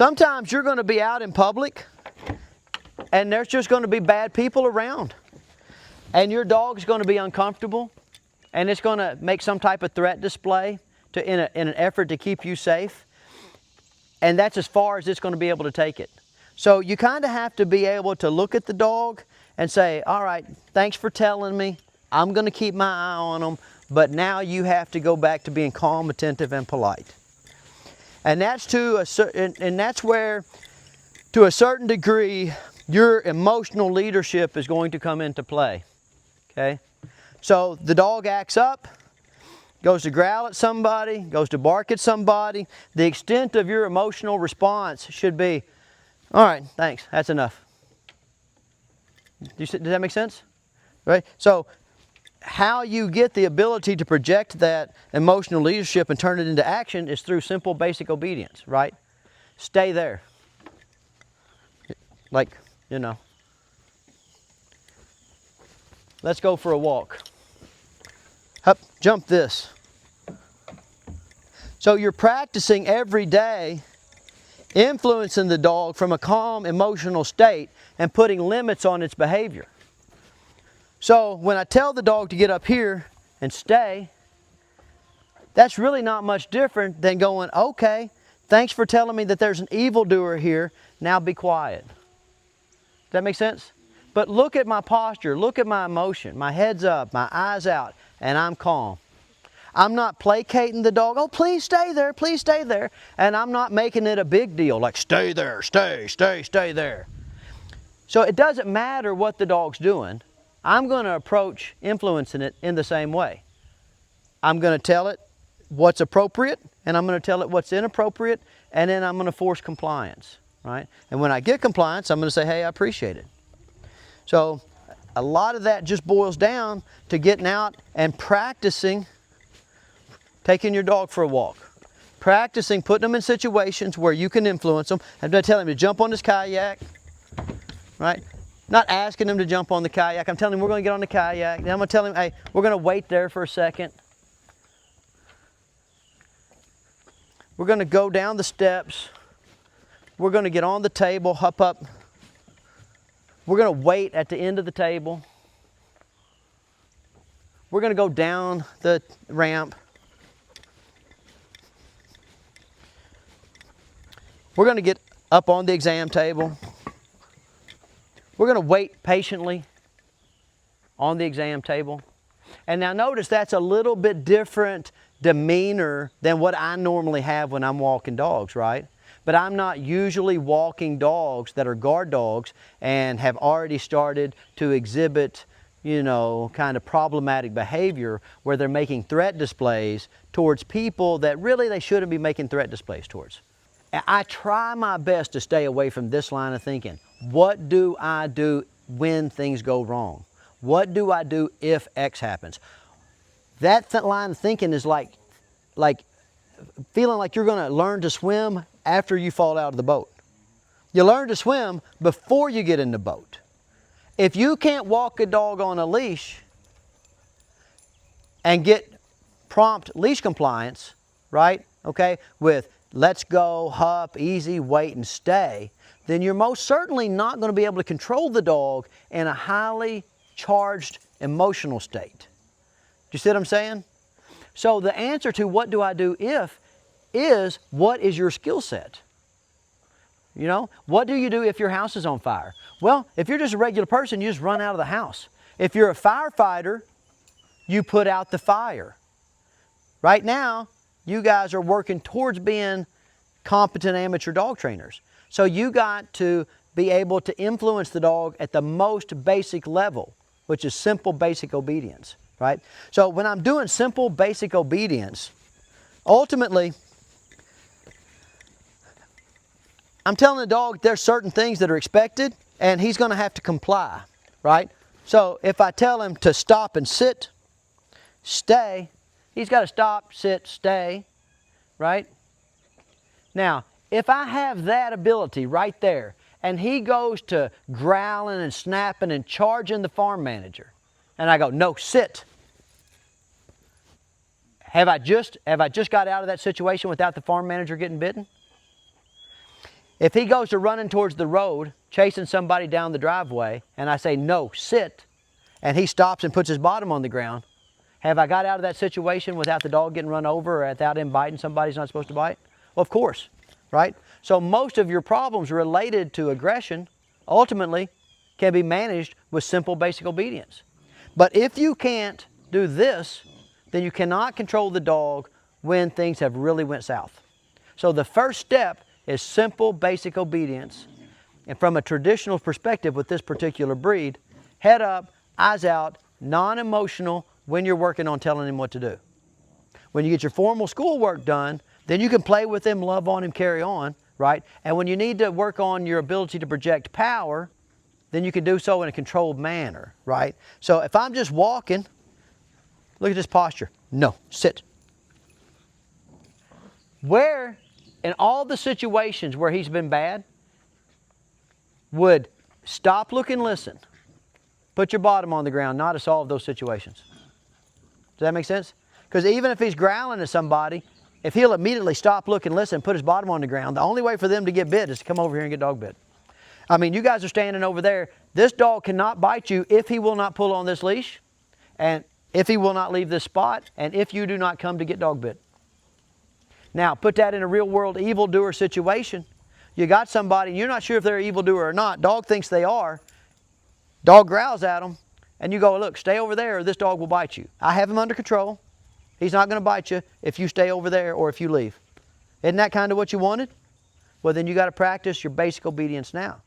Sometimes you're going to be out in public and there's just going to be bad people around. And your dog's going to be uncomfortable and it's going to make some type of threat display in an effort to keep you safe. And that's as far as it's going to be able to take it. So you kind of have to be able to look at the dog and say, all right, thanks for telling me. I'm going to keep my eye on them. But now you have to go back to being calm, attentive, and polite. And that's where, to a certain degree, your emotional leadership is going to come into play. Okay? So the dog acts up, goes to growl at somebody, goes to bark at somebody. The extent of your emotional response should be, all right, thanks, that's enough. Does that make sense? Right? So how you get the ability to project that emotional leadership and turn it into action is through simple basic obedience, right? Stay there. Like, you know. Let's go for a walk. Up, jump this. So you're practicing every day influencing the dog from a calm emotional state and putting limits on its behavior. So when I tell the dog to get up here and stay, that's really not much different than going, okay, thanks for telling me that there's an evildoer here, now be quiet. Does that make sense? But look at my posture, look at my emotion, my head's up, my eyes out, and I'm calm. I'm not placating the dog, oh please stay there, and I'm not making it a big deal, like stay there, stay there. So it doesn't matter what the dog's doing. I'm going to approach influencing it in the same way. I'm going to tell it what's appropriate, and I'm going to tell it what's inappropriate, and then I'm going to force compliance, right? And when I get compliance, I'm going to say, hey, I appreciate it. So a lot of that just boils down to getting out and practicing taking your dog for a walk. Practicing putting them in situations where you can influence them. I'm not telling him to jump on this kayak, right? Not asking him to jump on the kayak. I'm telling him we're going to get on the kayak. Then I'm going to tell him, hey, we're going to wait there for a second. We're going to go down the steps. We're going to get on the table, hop up. We're going to wait at the end of the table. We're going to go down the ramp. We're going to get up on the exam table. We're going to wait patiently on the exam table. And now notice that's a little bit different demeanor than what I normally have when I'm walking dogs, right? But I'm not usually walking dogs that are guard dogs and have already started to exhibit, you know, kind of problematic behavior where they're making threat displays towards people that really they shouldn't be making threat displays towards. I try my best to stay away from this line of thinking. What do I do when things go wrong? What do I do if X happens? That line of thinking is like feeling like you're going to learn to swim after you fall out of the boat. You learn to swim before you get in the boat. If you can't walk a dog on a leash and get prompt leash compliance, right? Okay, with let's go, hup, easy, wait, and stay, then you're most certainly not going to be able to control the dog in a highly charged emotional state. Do you see what I'm saying? So the answer to what do I do if is what is your skill set? You know, what do you do if your house is on fire? Well, if you're just a regular person, you just run out of the house. If you're a firefighter, you put out the fire. Right now, you guys are working towards being competent amateur dog trainers. So you got to be able to influence the dog at the most basic level, which is simple basic obedience, right? So when I'm doing simple basic obedience, ultimately, I'm telling the dog there's certain things that are expected and he's going to have to comply, right? So if I tell him to stop and sit, stay, he's got to stop, sit, stay, right? Now, if I have that ability right there, and he goes to growling and snapping and charging the farm manager, and I go, no, sit. Have I just got out of that situation without the farm manager getting bitten? If he goes to running towards the road, chasing somebody down the driveway, and I say, no, sit, and he stops and puts his bottom on the ground, have I got out of that situation without the dog getting run over or without him biting somebody he's not supposed to bite? Well, of course, right? So most of your problems related to aggression ultimately can be managed with simple basic obedience. But if you can't do this, then you cannot control the dog when things have really went south. So the first step is simple basic obedience. And from a traditional perspective with this particular breed, head up, eyes out, non-emotional when you're working on telling him what to do. When you get your formal schoolwork done, then you can play with him, love on him, carry on, right? And when you need to work on your ability to project power, then you can do so in a controlled manner, right? So if I'm just walking, look at this posture. No, sit. Where, in all the situations where he's been bad, would stop, look, and listen, put your bottom on the ground, not to solve those situations? Does that make sense? Because even if he's growling at somebody, if he'll immediately stop, look, and listen, and put his bottom on the ground, the only way for them to get bit is to come over here and get dog bit. I mean, you guys are standing over there. This dog cannot bite you if he will not pull on this leash, and if he will not leave this spot, and if you do not come to get dog bit. Now, put that in a real world evildoer situation. You got somebody, you're not sure if they're an evildoer or not. Dog thinks they are. Dog growls at them, and you go, look, stay over there or this dog will bite you. I have him under control. He's not going to bite you if you stay over there or if you leave. Isn't that kind of what you wanted? Well, then you got to practice your basic obedience now.